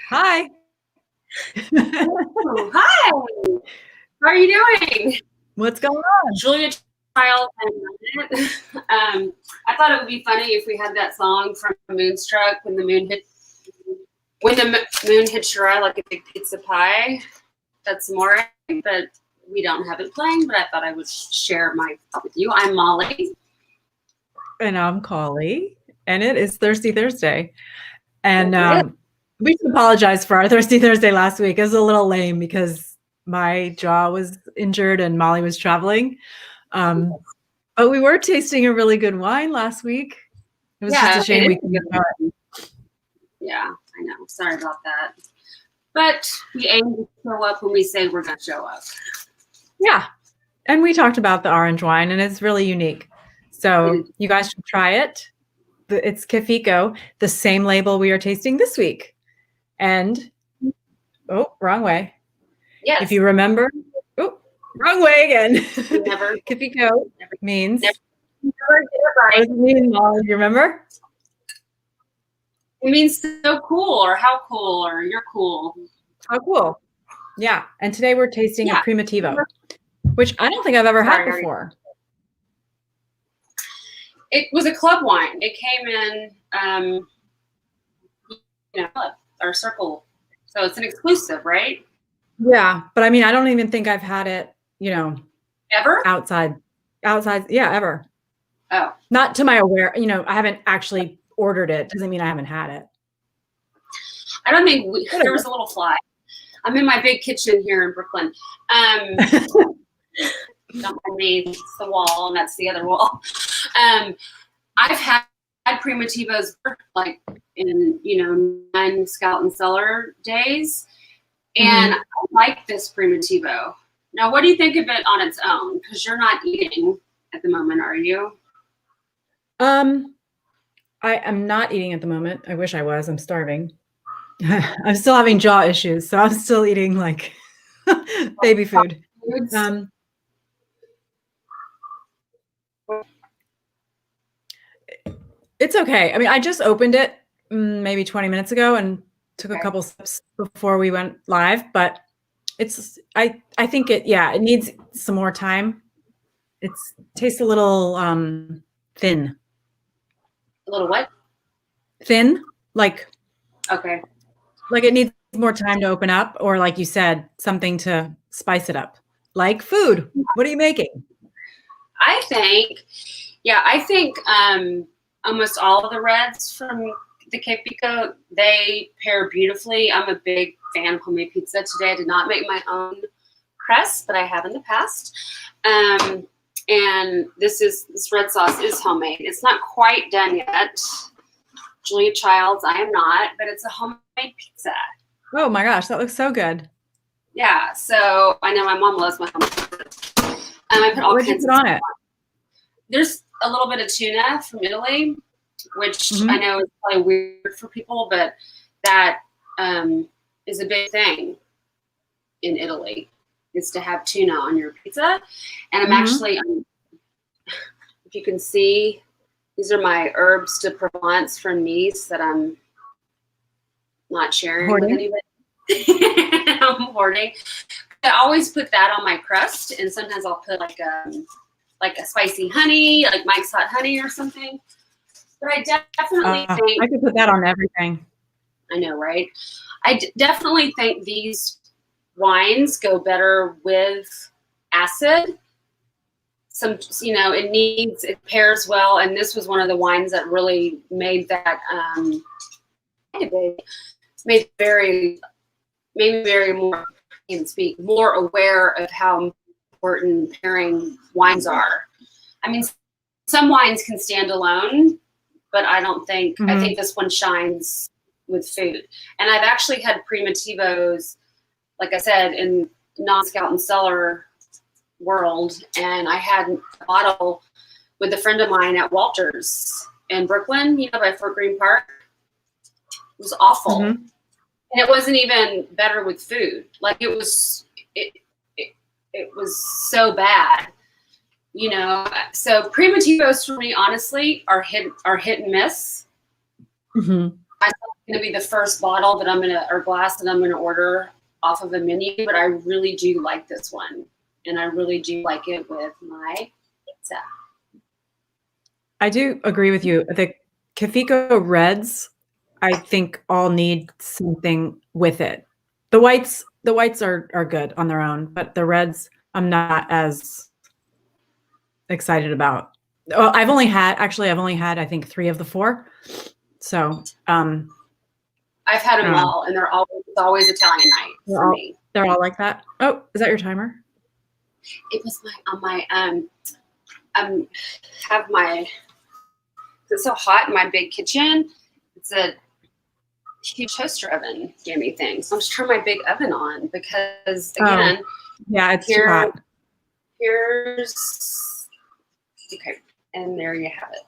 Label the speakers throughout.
Speaker 1: Hi.
Speaker 2: Oh, hi. How are you doing?
Speaker 1: What's going on?
Speaker 2: Julia Child and I thought it would be funny if we had that song from Moonstruck when the moon hits your eye like a big pizza pie. That's more, but we don't have it playing. But I thought I would share my thought with you. I'm Molly.
Speaker 1: And I'm Cawley, and it is Thirsty Thursday. And
Speaker 2: Yes, it
Speaker 1: we should apologize for our Thirsty Thursday last week. It was a little lame because my jaw was injured and Molly was traveling. But we were tasting a really good wine last week. It was just a shame we couldn't start.
Speaker 2: Yeah, I know. Sorry about that. But we aim to show up when we say we're going to show up.
Speaker 1: Yeah. And we talked about the orange wine, and it's really unique. So you guys should try it. It's Che Fico, the same label we are tasting this week. And, wrong way.
Speaker 2: Yes.
Speaker 1: If you remember, wrong way again.
Speaker 2: Never.
Speaker 1: Che Fico means.
Speaker 2: Never get it right.
Speaker 1: What does it mean, Molly? Do you remember?
Speaker 2: It means so cool, or how cool, or you're cool.
Speaker 1: How cool. Yeah. And today we're tasting a Primitivo, which I don't think I've ever had before.
Speaker 2: It was a club wine. It came in, our circle. So it's an exclusive, right?
Speaker 1: Yeah. But I mean, I don't even think I've had it,
Speaker 2: Ever?
Speaker 1: Outside. Yeah, ever.
Speaker 2: Oh.
Speaker 1: Not to my aware, I haven't actually ordered it. Doesn't mean I haven't had it.
Speaker 2: I don't think there was a little fly. I'm in my big kitchen here in Brooklyn. Don't mind me, it's the wall, and that's the other wall. I've had Primitivos like in 9 Scout and Cellar days, and I like this Primitivo. Now, what do you think of it on its own? Because you're not eating at the moment, are you?
Speaker 1: I am not eating at the moment. I wish I was. I'm starving. I'm still having jaw issues, so I'm still eating like baby food. It's okay. I mean, I just opened it maybe 20 minutes ago and took a couple sips before we went live, but I think it needs some more time. It tastes a little thin.
Speaker 2: A little what?
Speaker 1: Thin, like.
Speaker 2: Okay.
Speaker 1: Like it needs more time to open up, or like you said, something to spice it up. Like food. What are you making?
Speaker 2: I think almost all of the reds from the Che Fico, they pair beautifully. I'm a big fan of homemade pizza. Today I did not make my own crust, but I have in the past. And this red sauce is homemade. It's not quite done yet. Julia Childs, I am not, but it's a homemade pizza.
Speaker 1: Oh my gosh, that looks so good.
Speaker 2: Yeah, so I know my mom loves my homemade pizza. I put all kinds of
Speaker 1: on it.
Speaker 2: There's a little bit of tuna from Italy, which I know is probably weird for people, but that is a big thing in Italy, is to have tuna on your pizza. And I'm actually, if you can see, these are my herbs de Provence from Nice that I'm not sharing with anybody. I'm hoarding. I always put that on my crust, and sometimes I'll put like a spicy honey, like Mike's Hot Honey or something. But I definitely think
Speaker 1: I could put that on everything.
Speaker 2: I know, right? I definitely think these wines go better with acid. It pairs well, and this was one of the wines that really made that made me very more aware of how important pairing wines are. I mean, some wines can stand alone, but I don't think I think this one shines with food. And I've actually had Primitivos, like I said, in non-Scout and Cellar world, and I had a bottle with a friend of mine at Walters in Brooklyn, by Fort Greene Park. It was awful, and it wasn't even better with food. Like it was so bad, So Primitivos for me, honestly, are hit and miss. myself going to be the first bottle that or glass that I'm going to order off of a menu, but I really do like this one. And I really do like it with my pizza.
Speaker 1: I do agree with you. The Che Fico Reds, I think all need something with it. The whites are good on their own, but the reds I'm not as excited about. Oh, I've only had I think 3 of the 4. So
Speaker 2: I've had them all, and they're always Italian night for me.
Speaker 1: They're all like that. Oh, is that your timer?
Speaker 2: It was it's so hot in my big kitchen. It's a huge toaster oven gamey thing. So I'm just turning my big oven on because again,
Speaker 1: yeah, it's too hot.
Speaker 2: Here's okay, and there you have it.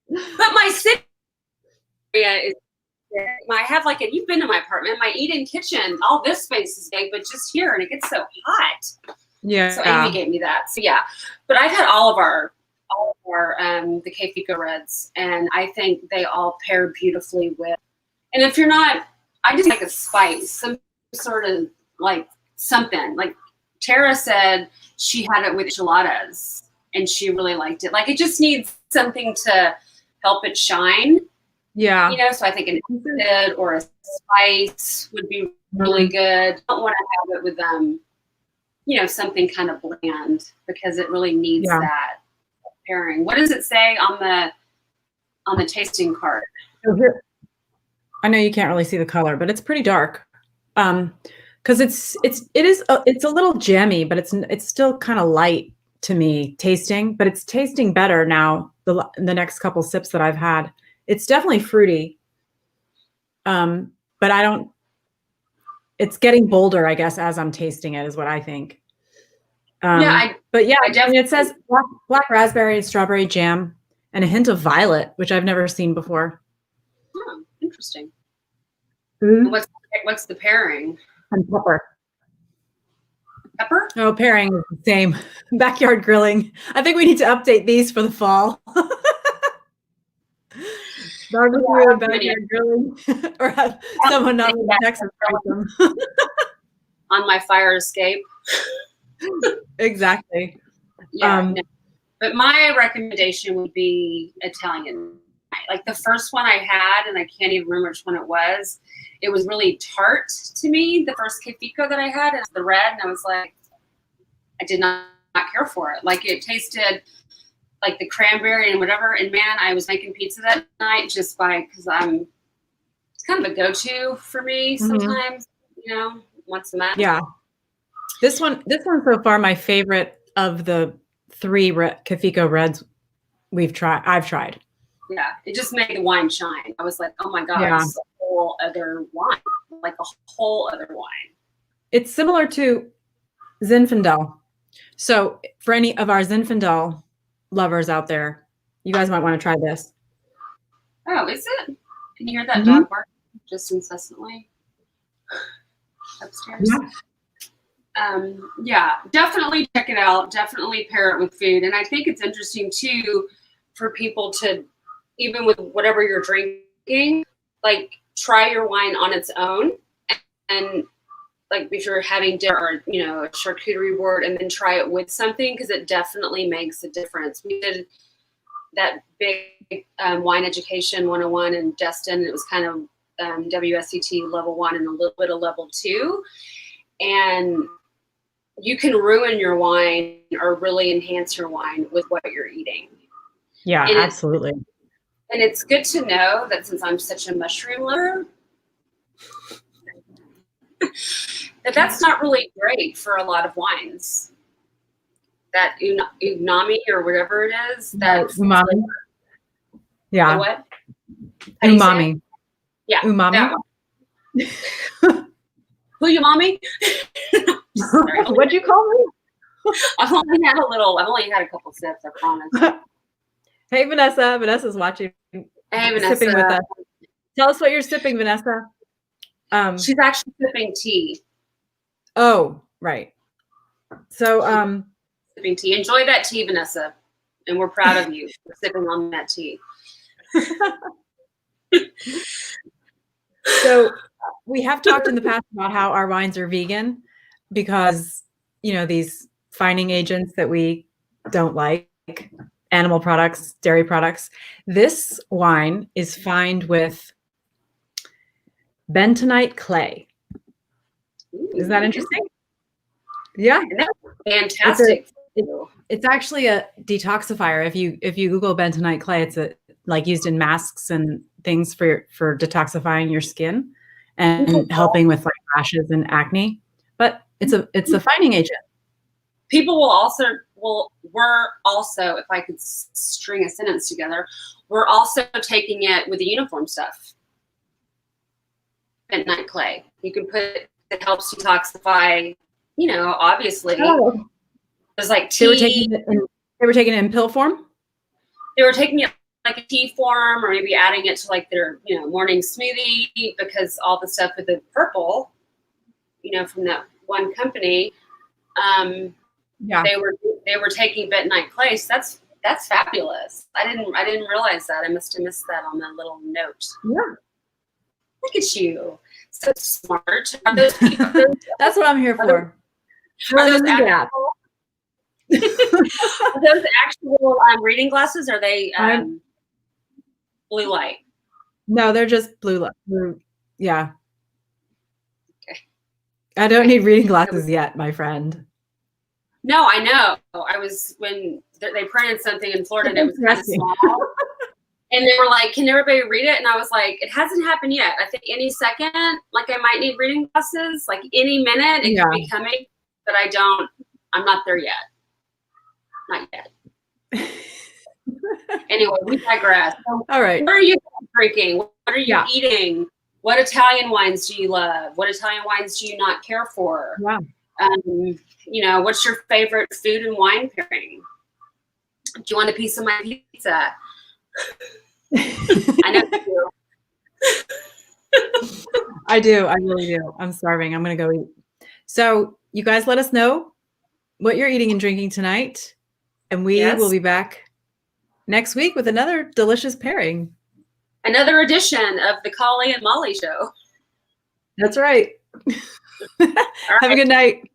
Speaker 2: But my sitting area is. I have you've been to my apartment, my eat-in kitchen, all this space is big, but just here, and it gets so hot.
Speaker 1: Yeah.
Speaker 2: So Amy gave me that. So yeah, but I've had all of our the Che Fico Reds, and I think they all pair beautifully with. And if you're not, I just like a spice, some sort of something. Like Tara said, she had it with enchiladas, and she really liked it. It just needs something to help it shine.
Speaker 1: Yeah.
Speaker 2: So I think an instant or a spice would be really good. I don't want to have it with something kind of bland because it really needs that pairing. What does it say on the tasting card?
Speaker 1: So here, I know you can't really see the color, but it's pretty dark. Because it's a little jammy, but it's still kind of light to me tasting, but it's tasting better now. The next couple sips that I've had. It's definitely fruity, but it's getting bolder, I guess, as I'm tasting it is what I think. It says black raspberry, strawberry jam, and a hint of violet, which I've never seen before.
Speaker 2: Oh, interesting.
Speaker 1: Mm-hmm.
Speaker 2: What's the pairing?
Speaker 1: And pepper.
Speaker 2: Pepper?
Speaker 1: No, pairing is the same. Backyard grilling. I think we need to update these for the fall. Barbecue and backyard grilling, or have someone not in Texas write them
Speaker 2: on my fire escape.
Speaker 1: Exactly.
Speaker 2: Yeah, but my recommendation would be Italian. The first one I had, and I can't even remember which one it was. It was really tart to me. The first Che Fico that I had is the red, and I was like, I did not care for it. It tasted like the cranberry and whatever. And man, I was making pizza that night just because it's kind of a go-to for me sometimes, once a month.
Speaker 1: Yeah. This one so far, my favorite of the 3 Che Fico Reds I've tried.
Speaker 2: Yeah. It just made the wine shine. I was like, oh my God, it's a whole other wine, a whole other wine.
Speaker 1: It's similar to Zinfandel. So for any of our Zinfandel lovers out there, you guys might want to try this.
Speaker 2: Oh, is it? Can you hear that dog bark just incessantly upstairs? Yeah, definitely check it out. Definitely pair it with food. And I think it's interesting too for people to, even with whatever you're drinking, try your wine on its own, and if you're having dinner or a charcuterie board, and then try it with something, because it definitely makes a difference. We did that big wine education 101 in Destin. It was kind of WSET level 1 and a little bit of level 2, and you can ruin your wine or really enhance your wine with what you're eating.
Speaker 1: Yeah, and absolutely.
Speaker 2: And it's good to know that since I'm such a mushroom lover, that's not really great for a lot of wines. That umami or whatever it is. That
Speaker 1: umami. Yeah.
Speaker 2: What?
Speaker 1: Umami.
Speaker 2: Yeah.
Speaker 1: Umami.
Speaker 2: Who umami?
Speaker 1: What'd you call me?
Speaker 2: I've only had a couple sips, I promise.
Speaker 1: Hey, Vanessa. Vanessa's watching.
Speaker 2: Hey, Vanessa.
Speaker 1: Sipping with us. Tell us what you're sipping, Vanessa.
Speaker 2: She's actually sipping tea.
Speaker 1: Oh, right. So,
Speaker 2: sipping tea. Enjoy that tea, Vanessa. and we're proud of you for sipping on that tea.
Speaker 1: So we have talked in the past about how our wines are vegan because, you know, these fining agents that we don't like, animal products, dairy products. This wine is fined with bentonite clay. Is that interesting? Yeah.
Speaker 2: Fantastic.
Speaker 1: It's actually a detoxifier. If you Google bentonite clay, it's like used in masks and things for detoxifying your skin and helping with like rashes and acne. But it's a fining agent.
Speaker 2: People we're also, if I could string a sentence together, we're also taking it with the uniform stuff. Bentonite clay. You can put it helps detoxify, you know, obviously.
Speaker 1: Oh.
Speaker 2: There's like tea.
Speaker 1: They were taking it in pill form?
Speaker 2: They were taking it like a tea form, or maybe adding it to like their, you know, morning smoothie, because all the stuff with the purple, you know, from that one company,
Speaker 1: yeah,
Speaker 2: they were taking bentonite clay. So that's fabulous. I didn't realize that. I must have missed that on the little note.
Speaker 1: Yeah.
Speaker 2: Look at you. So smart. Are those people,
Speaker 1: that's what I'm here for.
Speaker 2: Are those actual reading glasses? Are they blue light?
Speaker 1: No, they're just blue light. Yeah.
Speaker 2: Okay.
Speaker 1: I don't need reading glasses yet, my friend.
Speaker 2: No, I know. I was when they printed something in Florida and it was kind of small. And they were like, can everybody read it? And I was like, it hasn't happened yet. I think any second, like I might need reading glasses, like any minute it could be coming, but I'm not there yet. Not yet. Anyway, we digress. So
Speaker 1: all right.
Speaker 2: What are you drinking? What are you eating? What Italian wines do you love? What Italian wines do you not care for?
Speaker 1: Wow.
Speaker 2: You know, what's your favorite food and wine pairing? Do you want a piece of my pizza? I know you do.
Speaker 1: I do. I really do. I'm starving. I'm going to go eat. So you guys let us know what you're eating and drinking tonight. And we will be back next week with another delicious pairing.
Speaker 2: Another edition of the Cawley and Molly Show.
Speaker 1: That's right.
Speaker 2: All right.
Speaker 1: Have a good night.